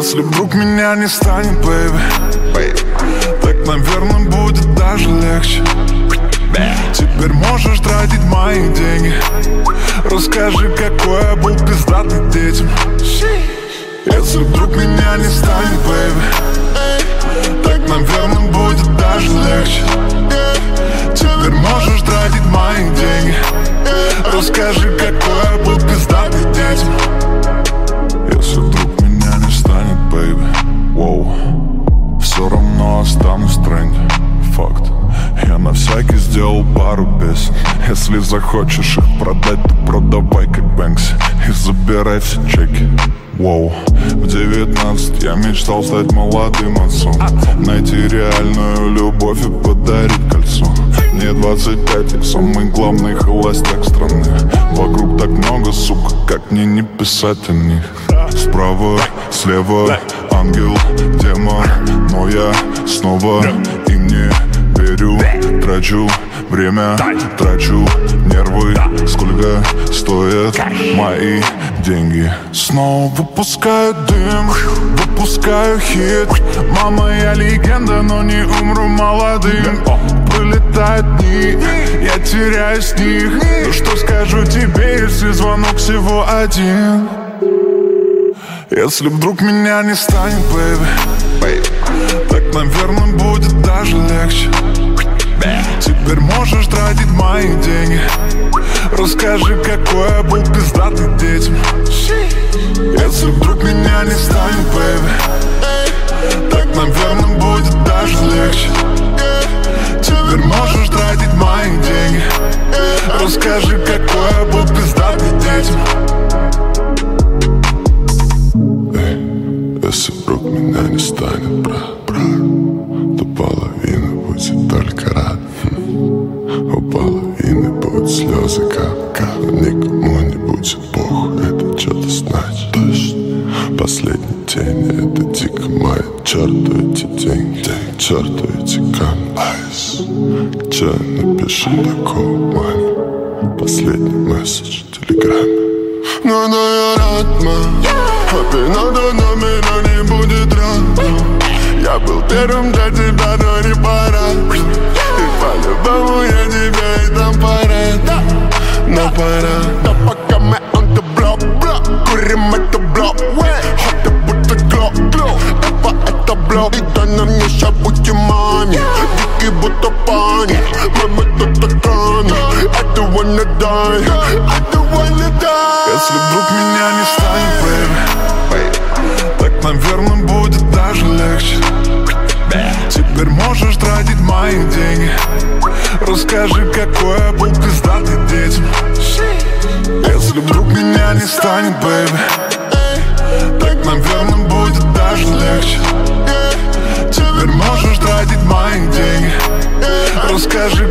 Если вдруг меня не станет, бэйби, так, наверное, будет даже легче. Теперь можешь тратить мои деньги. Расскажи, какой я был пиздатый детям. Если вдруг меня не станет, бэйби, так, наверное, будет даже легче. Теперь можешь тратить мои деньги. Расскажи, какой я был пиздатый детям. Если вдруг меня не станет, бэйби, воу, все равно останусь в тренде. Факт. Я на всякий сделал пару песен. Если захочешь их продать, то продавай как Бэнкси и забирай все чеки. Воу. В 19 я мечтал стать молодым отцом, найти реальную любовь и подарить кольцо. Мне 25, я самый главный холостяк страны. Вокруг так много, сука, как мне не писать о них. Справа, слева, ангел, демон, но я снова им не верю. Трачу время, трачу нервы. Сколько стоят мои деньги? Снова выпускаю дым, выпускаю хит. Мама, я легенда, но не умру молодым. Пролетают дни, я теряюсь в них. Ну что скажу тебе, если звонок всего один? Если вдруг меня не станет, бэйби, так, наверное, будет даже легче. Теперь можешь тратить мои деньги. Расскажи, какой я был пиздатый детям. Если вдруг меня не станет, бэйби, так, наверное, будет даже легче. Теперь можешь тратить мои деньги. Расскажи, какой я был пиздатый детям. Если вдруг меня не станет, брат, то половина будет только рад. У половины будут слезы кап. Никому не будет похуй, это что-то значит. Дождь, последний день, это дико моя. Черту эти деньги, черту эти камни. Айс, че напиши такого, маме? Последний месседж в телеграме. Но я рад, мам. Надо нами, но не будет рад. Я был первым для тебя, но не пора. И по-любому я тебя и там пора. Но пора. Но пока мы on the block, курим это блок. Хоты будто глок. Это блок. И то нам не шабуки мани. Дикий будто пани. Мама тут экраны. I don't wanna die. I don't wanna die. Если вдруг меня не станет, бэйби, так, наверное, будет даже легче. Теперь можешь тратить мои деньги. Расскажи, какой я был пиздатый детям. Если вдруг меня не станет, бэйби, так, наверное, будет даже легче. Теперь можешь тратить мои деньги. Расскажи,